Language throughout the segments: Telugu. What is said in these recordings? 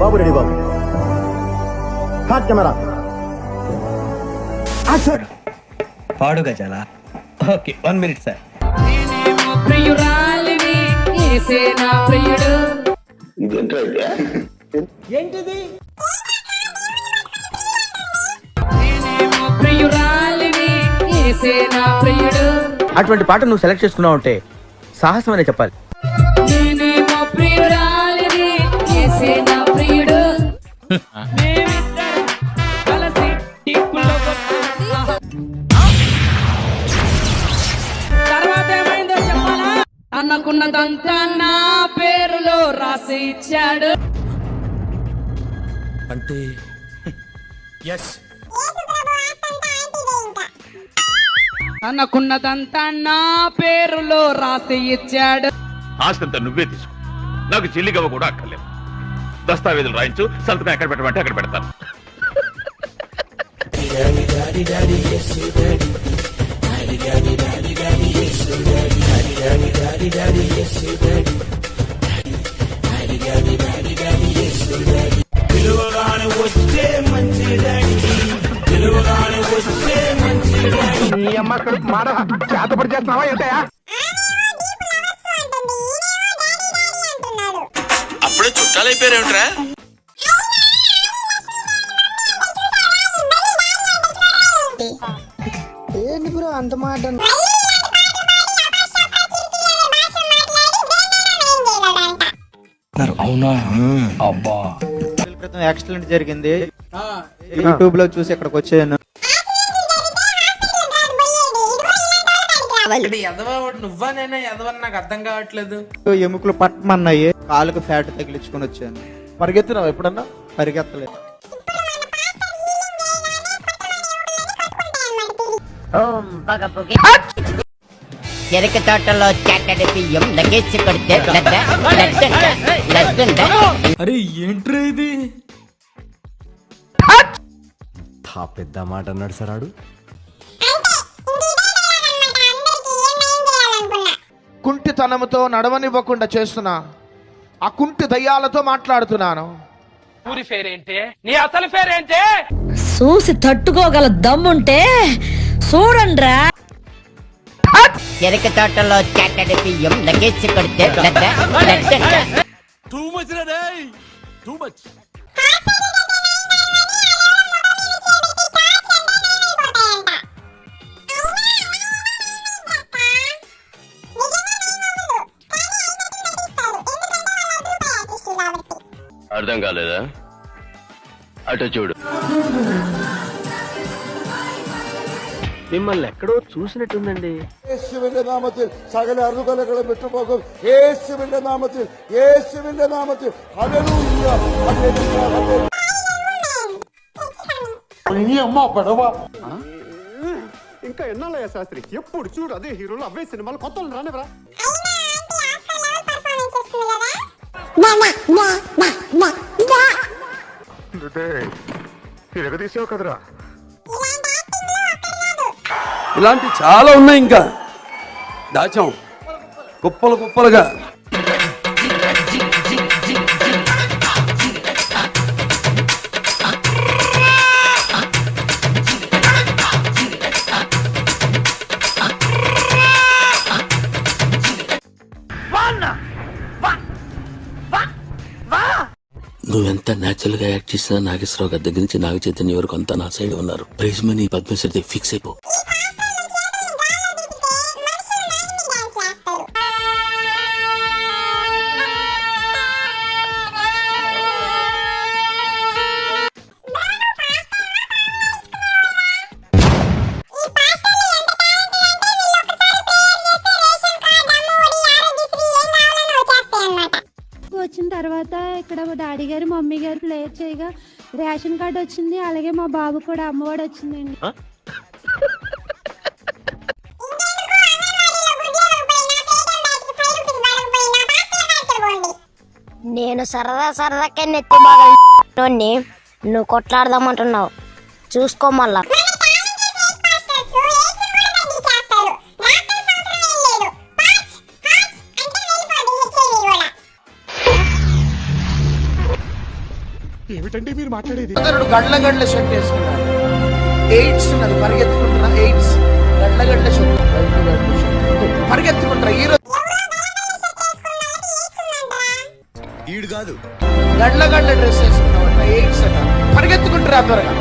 బాబు రెడీ బాబు. Hot camera action. పాడు గజాల. Okay 1 minute sir. నేనేమో ప్రియురాలిని యేసే నా ప్రియుడు. ఏంటిది? నేనేమో ప్రియురాలిని యేసే నా ప్రియుడు. అటువంటి పాట నువ్వు సెలెక్ట్ చేసుకున్నావు అంటే సాహసం అనే చెప్పాలి. నేనేమో ప్రియురాలిని యేసే నా ప్రియుడు. మేమిద్దరం కలిసి టిప్పులో తర్వాత ఏమైందో చెప్పాలా? అన్నకున్నదంతా నా పేరులో రాసి ఇచ్చాడు. అంటే ఎస్ అన్నకున్నదంతా నా పేరులో రాసి ఇచ్చాడు. ఆస్తంతా నువ్వే తీసుకో, నాకు చెల్లిగవ్వ కూడా అక్కర్లేదు. దస్తావేజులు రాయించు, సంతకం ఎక్కడ పెట్టమంటే అక్కడ పెడతాను. ఈ అమ్మ మాట చేతపడి చేస్తున్నావా ఏంటయా? అప్పుడే చుట్టాలైపోయారేమిట్రా? ఏంటి బ్రో అంత మాట? అవునా? అబ్బా, క్రితం యాక్సిడెంట్ జరిగింది, యూట్యూబ్ లో చూసి ఇక్కడికి వచ్చాను. నువ్వా నేనా ఎదవని నాకు అర్థం కావట్లేదు. ఎముకలు పట్టమన్నాయి, కాలుకు ఫ్యాట్ తగిలించుకొని వచ్చాను. పరిగెత్తున్నావు ఎప్పుడన్నా? పరిగెత్తలేదు. చెరక తోటలో చాటడి బియ్యం లగేజ్ కొడితే అరే ఏంట్రా ఇది? పెద్ద మాట అన్నాడు సరాడు. కుంటితనముతో నడవనివ్వకుండా చేస్తున్నా ఆ కుంటి దయ్యాలతో మాట్లాడుతున్నాను. ఊరి పేరేంటి? నీ అసలు పేరేంటి? చూసి తట్టుకోగల దమ్ముంటే చూడండిరా. చెరక తోటలో చాటడి బియ్యం లగేజ్ కొడితే టూ మచ్ రా డేయ్, టూ మచ్. అర్థం కాలేదా? అటు చూడు. మిమ్మల్ని ఎక్కడో చూసినట్టుందండి. യേശുവിന്റെ നാമത്തിൽ സകല അറുകലകളും വിട്ടുപോകും. യേശുവിന്റെ നാമത്തിൽ, യേശുവിന്റെ നാമത്തിൽ. Hallelujah, hallelujah, hallelujah. ఇని అమ్మ పడవ. ఇంకా ఎన్నాళ్ళయ్యా శాస్త్రి? ఎప్పుడు చూడు అదే హీరోలు, అవే సినిమాలు, కొత్త రానివరా? తిరగదీసావు కదరా. ఇలాంటి చాలా ఉన్నాయి, ఇంకా దాచాం కుప్పలు కుప్పలుగా. నువ్వెంత న్యాచురల్ గా యాక్ట్ చేసినా నాగేశ్వరరావు గారి దగ్గర నుంచి నాగ చైతన్య వరకు అంతా నా సైడ్ ఉన్నారు. ప్రైజ్ మనీ పద్మశ్రీ ఫిక్స్ అయిపో. వచ్చిన తర్వాత ఇక్కడ డాడీ గారు మమ్మీ గారు ప్లేయర్ చేయగా రేషన్ కార్డు వచ్చింది. అలాగే మా బాబు కూడా అమ్మఒడి వచ్చిందండి. నేను సరదాకే నెత్తి బాగా నువ్వు కొట్లాడదామంటున్నావు. చూసుకో మళ్ళా. ఏమిటండి మీరు మాట్లాడేది? గడ్ల గడ్ల షర్ట్ వేసుకున్నాడు. ఎయిడ్స్ ఉన్నది, పరిగెత్తుకుంటున్నా. ఎయిడ్స్ గడ్ల గడ్ల షర్ట్ పరిగెత్తుకుంటారా హీరో కాదు గడ్ల గడ్ల డ్రెస్ వేసుకున్నావు. ఎయిడ్స్ అట పరిగెత్తుకుంటారా త్వరగా.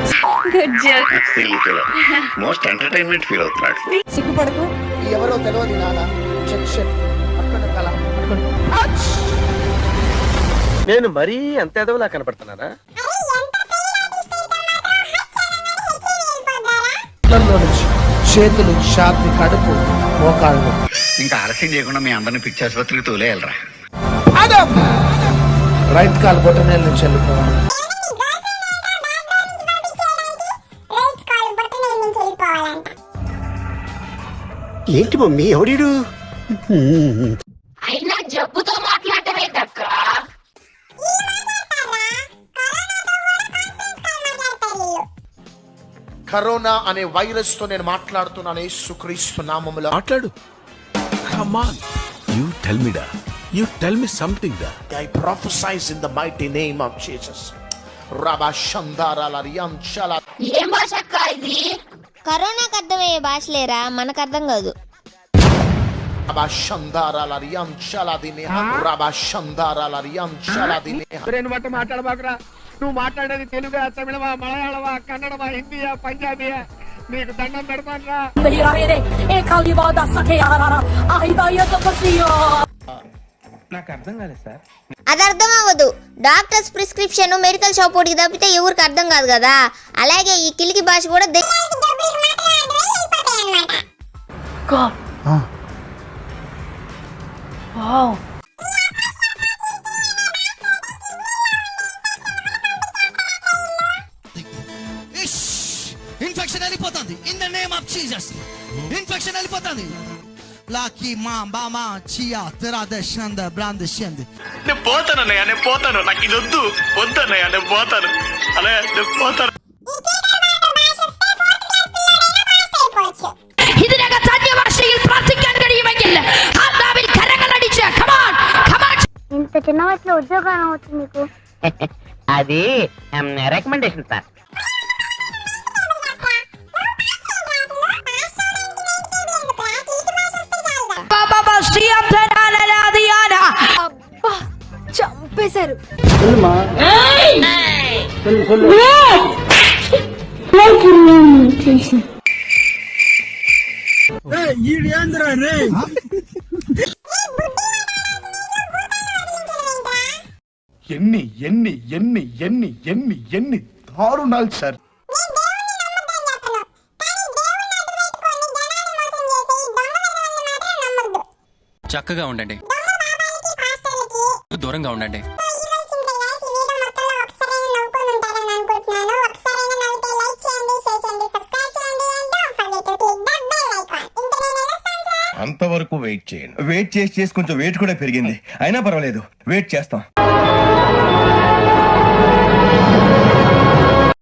మోస్ట్ ఎంటర్టైన్మెంట్ ఫీల్ అవుతున్నాడు. సిగ్గుపడకు. ఎవరో తెలియదు నాన్న. చెక్ షర్ట్ పక్కన కల నేను మరీ అంత ఎదవలా కనపడుతున్నానా? చేతులు, ఛాతి, కడుపు, మోకాళ్ళు. ఇంకా ఆలస్యం చేయకుండా మీ అందరిని పిచ్చి ఆసుపత్రికి తోలేయాలరా. రైట్ కాల్ బొటనేల నుంచి వెళ్ళిపోవాలి. ఏంటి మమ్మీ ఎవడీడు? కరోనా అనే వైరస్ తో నేను మాట్లాడుతున్నాను యేసుక్రీస్తు నామములో. మాట్లాడు. Come on. You tell me that. You tell me something that. I prophesize in the mighty name of Jesus. Rabba Shandara Lariam Chala. కరోనాకి అర్థమయ్యే భాషలేరా, మనకు అర్థం కాదు. Rabba Shandara Lariam Chala Dine. Rabba Shandara Lariam Chala Dine. నేను బట్టి మాట్లాడబాకురా. నువ్వు మాట్లాడేది తెలుగా, తమిళమా, మలయాళమా, కన్నడమా, హిందీయా, పంజాబీయా? నీకు దండం పెడతానురా. నాకు అర్థం కాలేదు సార్. అది అర్థం అవ్వదు. డాక్టర్స్ ప్రిస్క్రిప్షన్ మెడికల్ షాప్ ఒకటికి తప్పితే ఎవరికి అర్థం కాదు కదా. అలాగే ఈ కిలికి భాష కూడా ఇన్ఫెక్షన్ వెళ్ళిపోతుంది. In the name of Jesus infection వెళ్ళిపోతుంది. లాకి మా బామా చియా తెరా దశనంద బ్రాండ్ షంద్. నేను పోతానన్నయ్య, నేను పోతాను. నాకు ఇది వద్దు, వద్దన్నయ్య, నేను పోతాను. అలా నేను పోతాను. ఇంత చిన్న వయసులో ఉద్యోగం అవుతుంది నీకు. అది రికమెండేషన్ సార్. చంపేశారు. ఎన్ని ఎన్ని ఎన్ని ఎన్ని ఎన్ని ఎన్ని దారుణాలు సార్. చక్కగా ఉండండి, దూరంగా ఉండండి. అంతవరకు వెయిట్ చేయండి. వెయిట్ చేసి కొంచెం వెయిట్ కూడా పెరిగింది. అయినా పర్వాలేదు, వెయిట్ చేస్తాం.